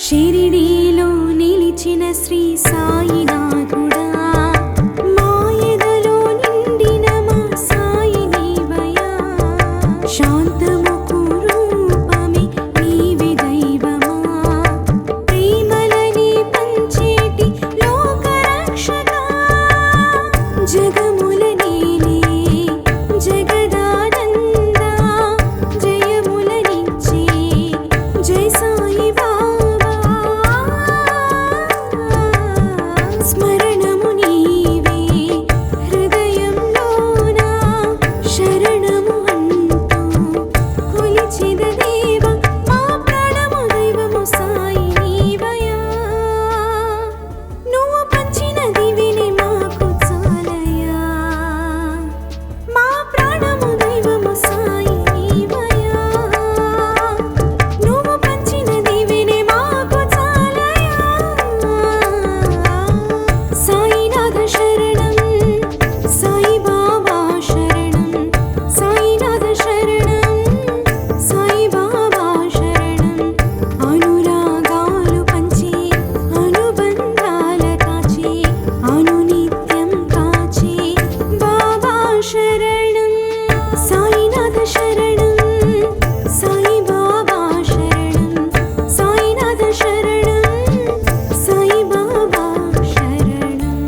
షిరిడీలో నిలిచిన శ్రీ సాయినాథుడా మాయదలో నిండిన మా సాయి నీవయా శాంతముకు రూపమే నీవే దైవమా ప్రేమలని పంచేటి లోకరక్షకా జగముల నీలే జగదానంద జయములనిచ్చే జయ సాయి స్మరణము నీవే హృదయంలోన శరణము అంటూ కొలిచిన దేవ మా ప్రాణము దైవము సాయి నీవయా నువ్వు పంచిన దివిని మాకు చాలయా మా ప్రాణము దైవము సాయి నీవయా నువ్వు పంచిన దివిని మాకు చాలయా సాయినాథ శరణం సాయి బాబా శరణం సాయినాథ శరణం సాయి బాబా శరణం అనురాగాలు పంచి అనుబంధాల కాచి అనునిత్యం కాచి బాబా శరణం సాయినాథ శరణం సాయి బాబా శరణం సాయినాథ శరణం సాయి బాబా శరణం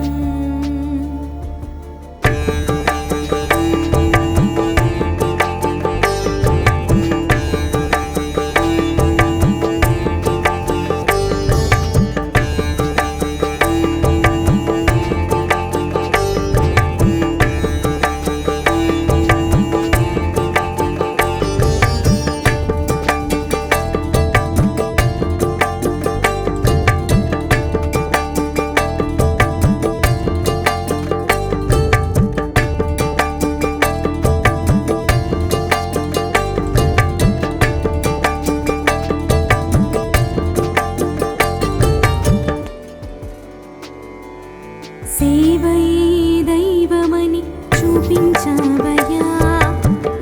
చూపించావయ్యా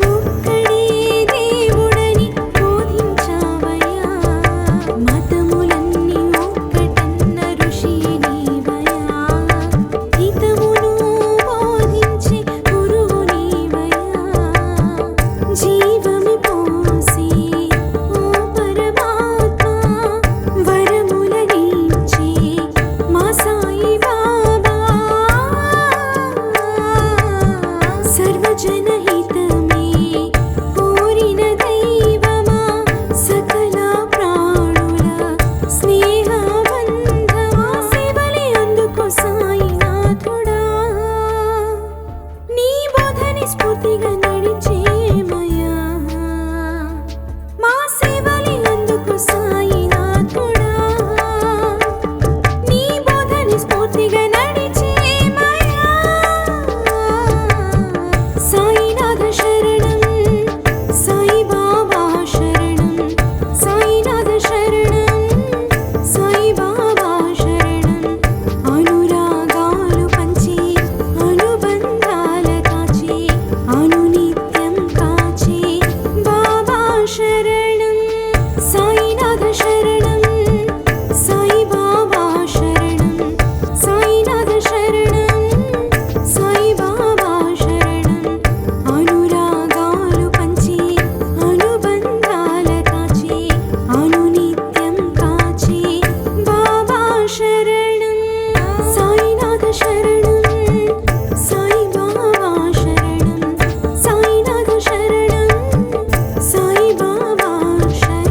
ఒక్కడే దేవుడని బోధించావయ్యా మతములన్నీ ఒక్కటన్న ఋషి నీవయ్యా హితమును బోధించే గురువు నీవయ్యా జీవము పోసి ఓ పరమాత్మ వరములనిచ్చే మా సాయి బాబా సర్వజనహితమే కోరిన దైవమా సకల ప్రాణుల స్నేహబంధమా సేవలే అందుకో సాయినాథుడా నీ బోధని స్ఫూర్తిగా నడిచేమయ్యా మా సేవలే అందుకో సాయినాథుడా నీ బోధని స్ఫూర్తిగా నడిచేమయ్యా సాయినాథ శరణం సాయి బాబా శరణం సాయినాథ శరణం సాయి బాబా శరణం అనురాగాలు పంచి అనుబంధాల కాచి అనునిత్యం కాచి బాబా శరణం సాయినాథ శరణం సాయి బాబా శరణం సాయినాథ శరణం సాయి బాబా శరణం అనురాగాలు పంచి అనుబంధాల కాచి అనునిత్యం కాచి బాబా శరణం సాయినాథ శరణం సాయి బాబా శరణం సాయినాథ శరణం సాయి బాబా శరణం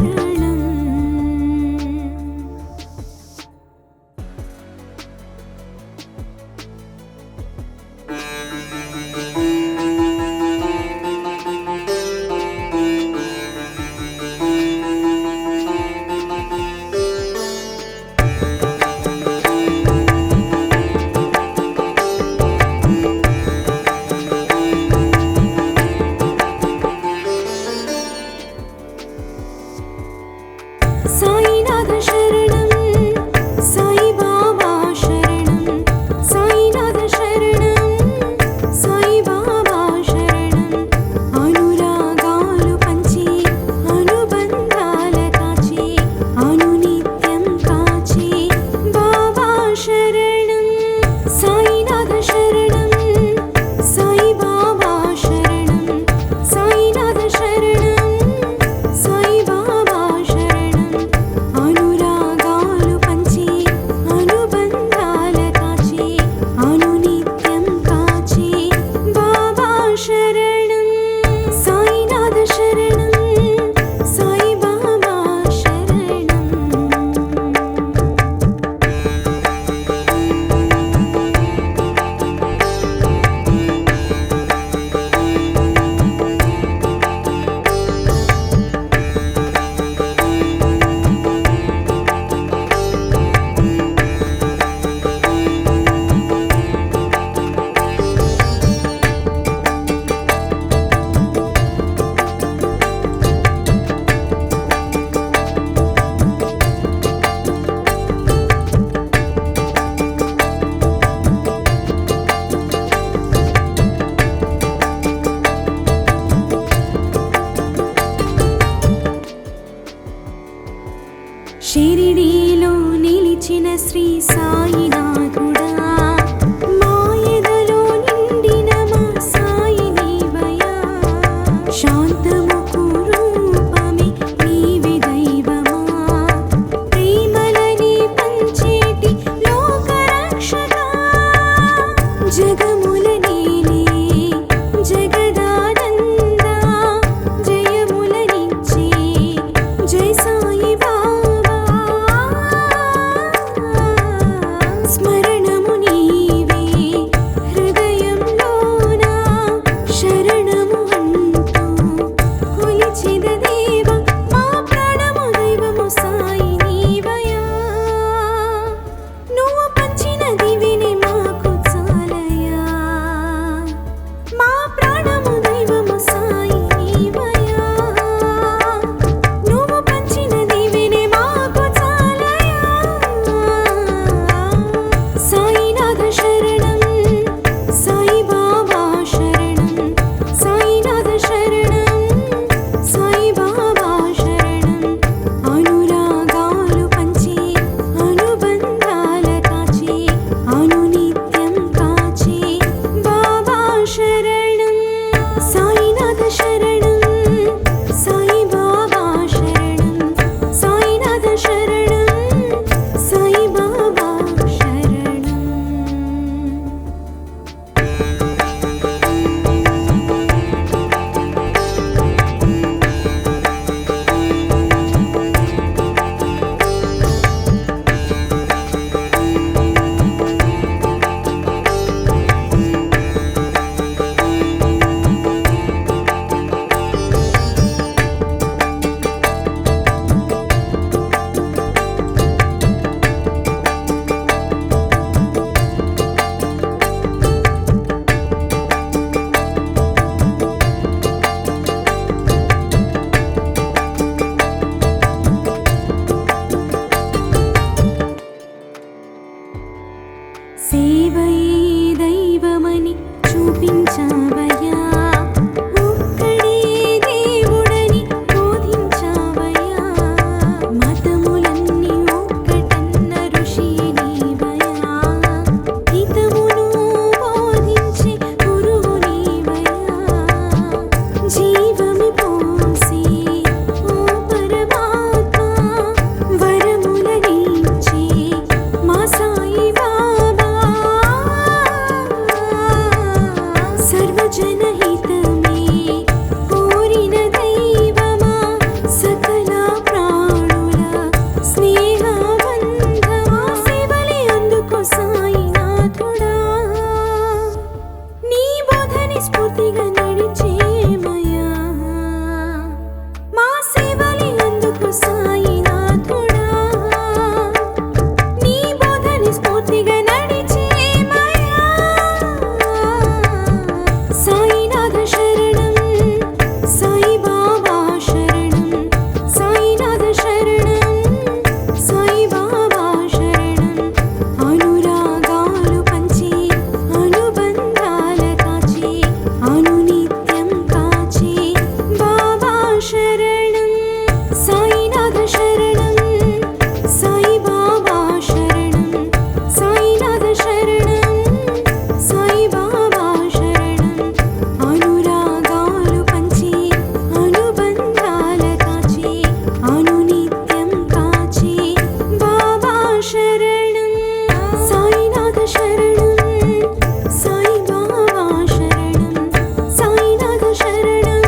సాయినాథ శరణం సాయి బాబా శరణం సాయినాథ శరణం సాయి బాబా శరణం అనురాగాలు పంచి అనుబంధాల కాచి అనునిత్యం కాచి బాబా శరణం సాయినాథ శరణం సాయి బాబా శరణం సాయినాథ శరణం సాయి బాబా శరణం అనురాగాలు పంచి అనుబంధాల కాచి అనునిత్యం కాచి బాబా శరణం సాయినాథ శరణం సాయి బాబా శరణం షిరిడీలో నిలిచిన శ్రీ సాయినాథుడా మాయదలో నిండిన మా సాయి నీవయ్యా శాంతముకు రూపమే నీవే దైవమా ప్రేమలని పంచేటి లోకరక్షకా జగముల నీలే జగదానందా జయములనిచ్చే జై సాయి బాబా జనహితమే కోరిన దైవమా సకల ప్రాణుల స్నేహబంధమా సేవలే అందుకో సాయినాథుడా నీ బోధని స్ఫూర్తిగా నడిచేమయా మా సేవలే అందుకో సాయినాథుడా నీ బోధని స్ఫూర్తిగా నడిచేమయా సాయినాథ శరణం సాయి బాబా శరణం సాయినాథ శరణం సాయి బాబా శరణం అనురాగాలు పంచి అనుబంధాల కాచి అనునిత్యం కాచి బాబా శరణం సాయినాథ శరణం సాయి బాబా శరణం సాయినాథ శరణం సాయి బాబా శరణం అనురాగాలు పంచి అనుబంధాల కాచి అనునిత్యం కాచి బాబా శరణం సాయినాథ శరణం సాయి బాబా శరణం సాయినాథ శరణం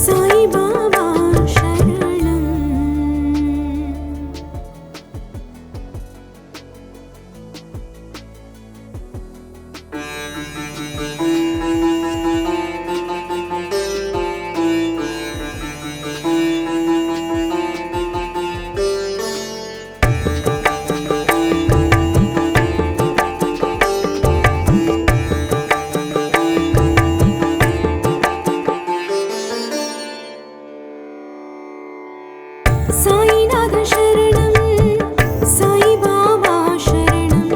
సాయి బాబా శరణం సాయినాథ శరణం సాయి బాబా శరణం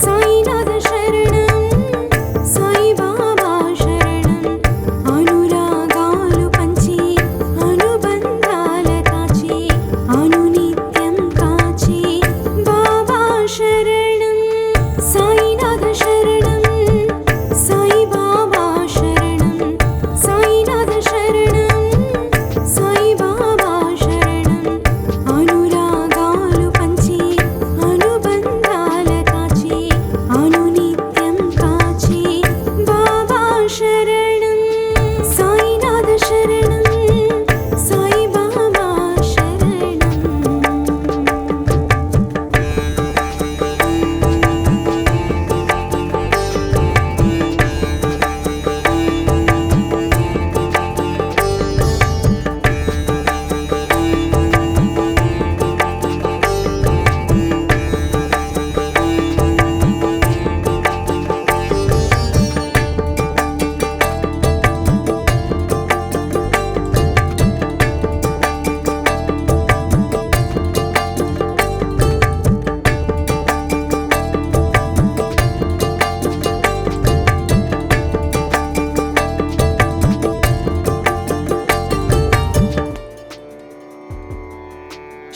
సాయినాథ శరణం సాయి బాబా శరణం అనురాగాలు పంచి అనుబంధాల కాచి అనునిత్యం కాచి బాబా శరణం సాయినాథ శరణం సాయి బాబా శరణం సాయినాథ శరణం సాయి బాబా శరణం అనురాగాలు పంచి అనుబంధాల కాచి అనునిత్యం కాచి బాబా శరణం సాయినాథ శరణం సాయి బాబా శరణం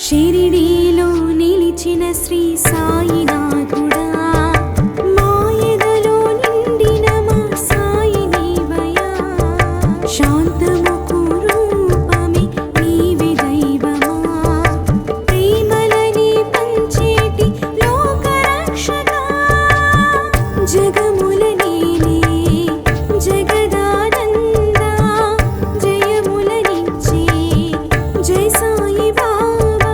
షిరిడీలో నిలిచిన శ్రీ సాయినాథుడా మాయదలో నిండిన మా సాయి నీవయా శాంతముకు రూపమే నీవే దైవమా ప్రేమలని పంచేటి లోకరక్షకా జగముల నీలే జగదానంద జయములనిచ్చే జై సాయి బాబా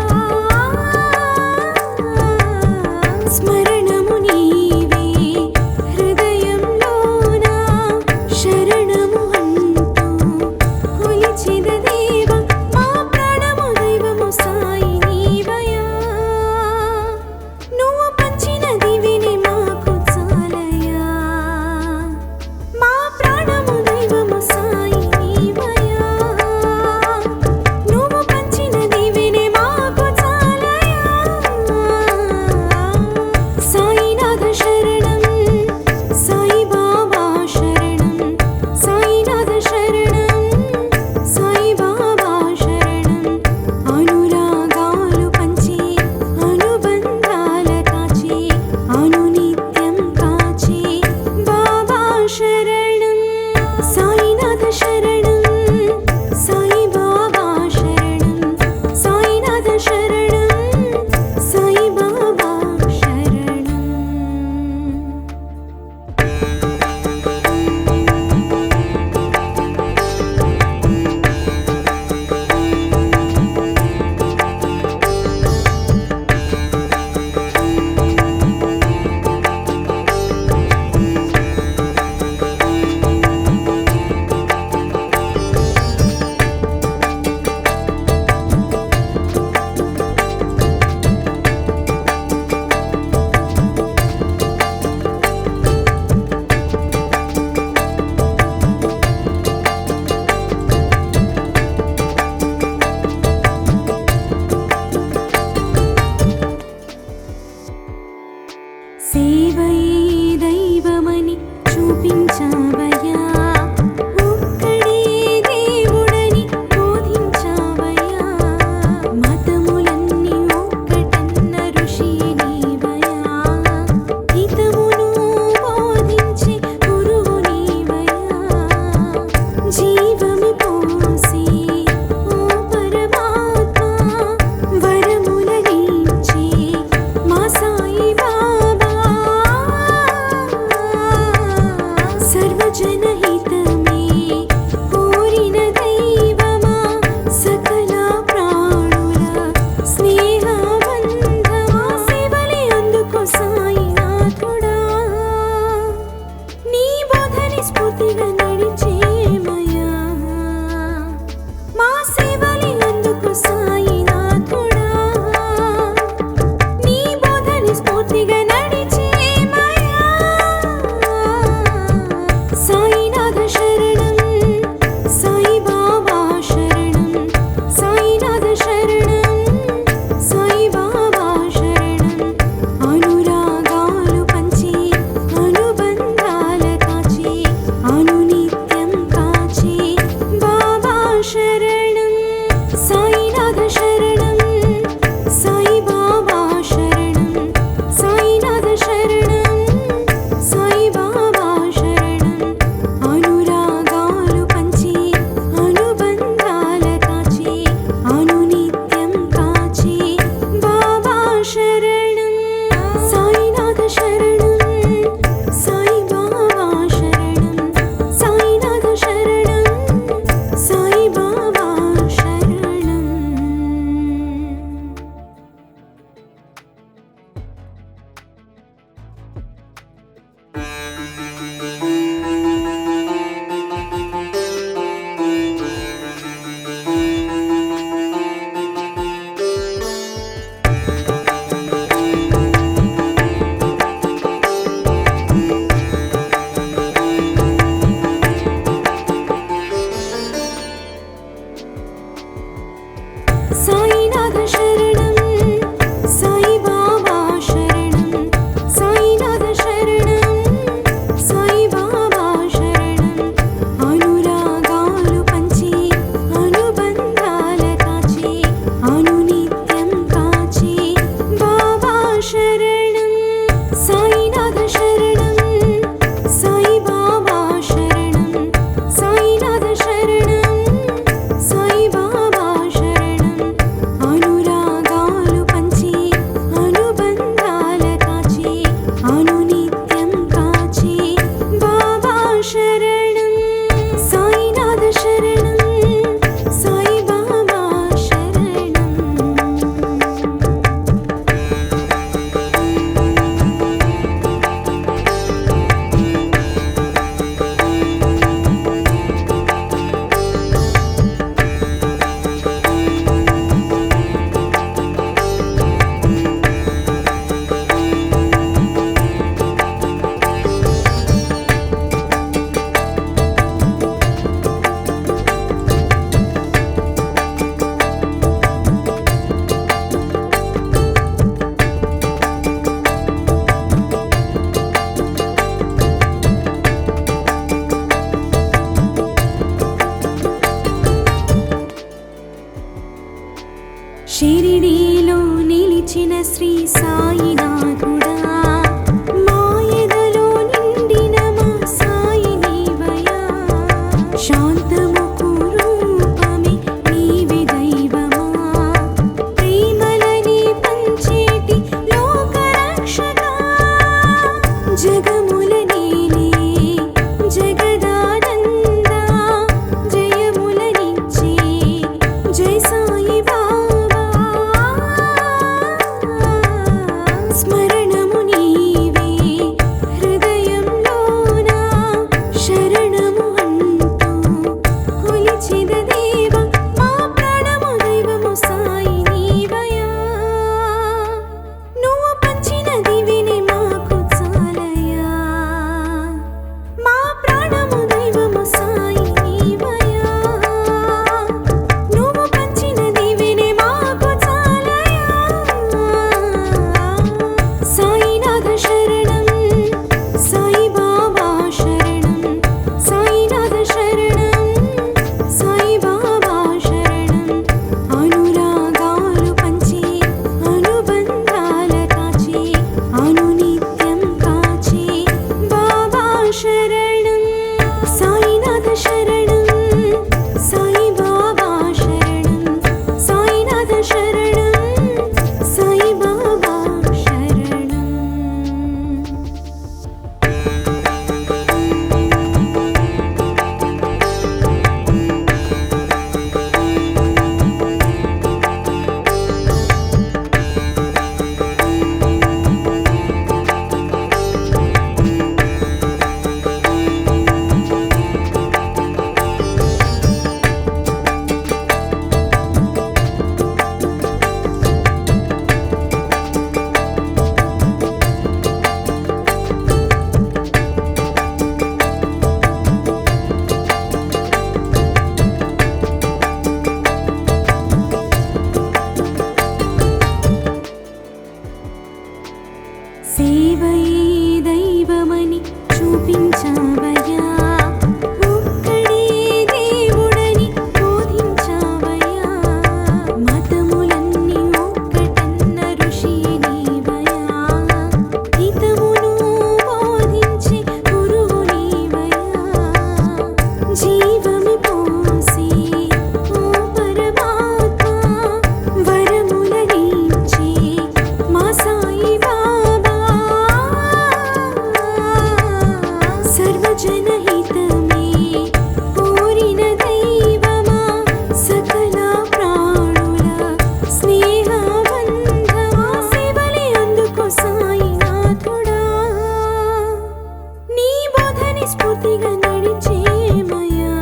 శ్రీ సాయినాథుడా మాయదలో నిండిన మా సాయి నీవయా శాంతముకు రూపమే నీవే దైవమా ప్రేమలని పంచేటి లోకరక్షకా జగముల నీలే జగదానందా జయములనిచ్చే జై సాయి బాబా స్మరణము నీవే హృదయంలోన శరణము అంటూ కొలిచిన దేవ మా ప్రాణము దైవము సాయి నీవయా నువ్వు పంచిన దివిని మాకు చాలయా మా ప్రాణము దైవము సాయి నీవయా నువ్వు పంచిన దివిని మాకు చాలయా సాయినాథ శరణం సాయి బాబా శరణం సాయినాథ శరణం సాయి బాబా శరణం అనురాగాలు పంచి అనుబంధాల కాచి అనునిత్యం కాచి బాబా శరణం సాయినాథ శరణం సాయి బాబా శరణం సాయినాథ శరణం సాయి బాబా శరణం సేవయే దైవమని చూపించావయ్యా ఒక్కడే దేవుడని బోధించావయ్యా మతములన్నీ ఒక్కటన్న ఋషి నీవయ్యా హితమును బోధించే గురువు నీవయ్యా జీవము పోసి ఓ పరమాత్మ వరములనిచ్చే మా సాయి బాబా సర్వజనహితమే కోరిన దైవమా సకల ప్రాణుల స్నేహబంధమా సేవలే అందుకో సాయినాథుడా నీ బోధని స్ఫూర్తిగా నడిచేమయా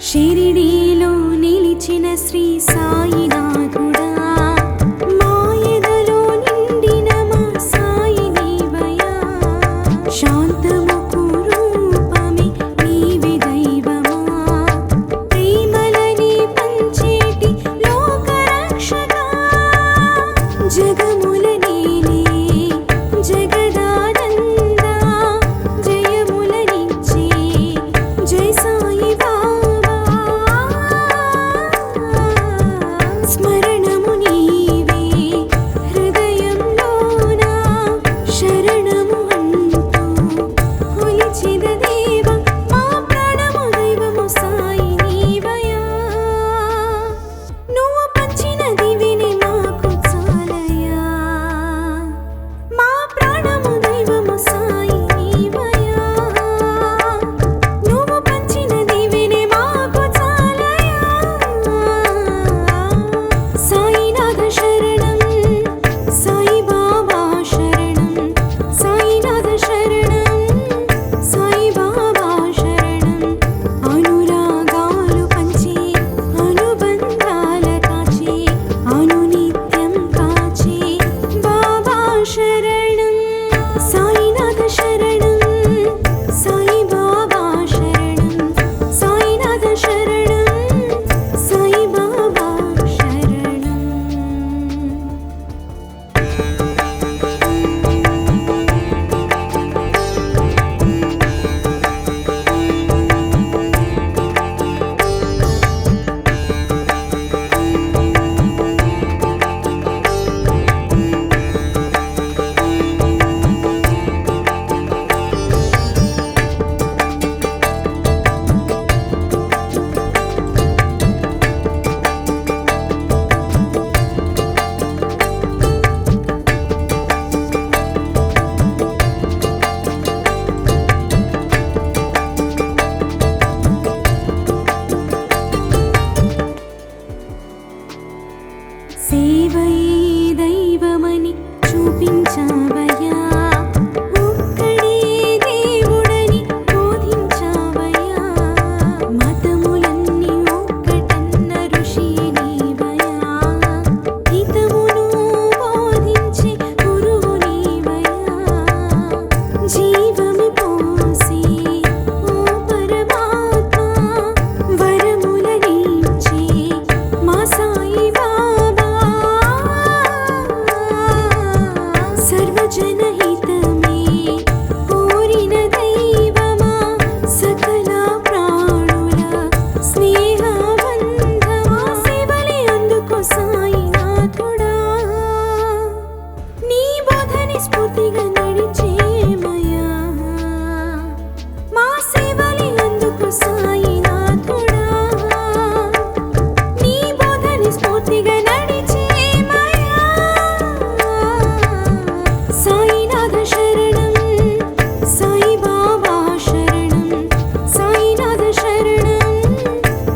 షిరిడీలో నిలిచిన శ్రీ సాయినాథుడా మాయదలో నిండిన మా సాయి నీవయా శాంతముకు రూపమే నీవే దైవమా ప్రేమలని పంచేటి లోకరక్షకా జగముల నీలే జగదానందా జయములనిచ్చే జై సాయి బాబా స్మరణము నీవే హృదయంలోన శరణము అంటూ కొలిచిన దేవ మా ప్రాణము దైవము సాయి నీవయా నువ్వు పంచిన దివిని మాకు చాలయా మా ప్రాణము దైవము సాయి నీవయా నువ్వు పంచిన దివిని మాకు చాలయా సాయినాథ శరణం సాయి బాబా శరణం సాయినాథ శరణం సాయి బాబా శరణం అనురాగాలు పంచి అనుబంధాల కాచి అనునిత్యం కాచి బాబా శరణం సాయినాథ శరణం సాయి బాబా శరణం సాయినాథ శరణం సాయి బాబా శరణం సేవయే దైవమని చూపించావయ్యా ఒక్కడే దేవుడని బోధించావయ్యా మతములన్నీ ఒక్కటన్న ఋషి నీవయ్యా హితమును బోధించే గురువు నీవయ్యా జీవము పోసి ఓ పరమాత్మ వరములనిచ్చే మా సాయి బాబా సర్వజనహితమే కోరిన దైవమా సకల ప్రాణుల స్నేహబంధమా సేవలే అందుకో సాయినాథుడా నీ బోధని స్ఫూర్తిగా నడిచేమయా మా సేవలే అందుకో సాయినాథుడా నీ బోధని స్ఫూర్తిగా నడిచేమయా సాయినాథ శరణం సాయి బాబా శరణం సాయినాథ శరణం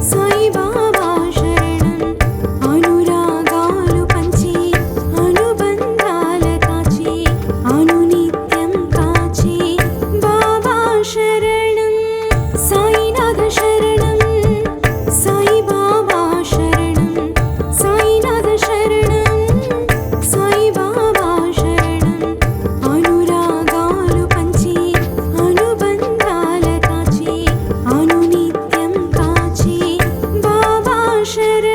సాయి బాబా శరణం అనురాగాలు పంచి అనుబంధాల సాయినాథ శరణం సాయి బాబా శరణం సాయినాథ శరణం సాయి బాబా శరణం అనురాగాలు పంచి అనుబంధాల కాచి అనునిత్యం కాచి బాబా శరణం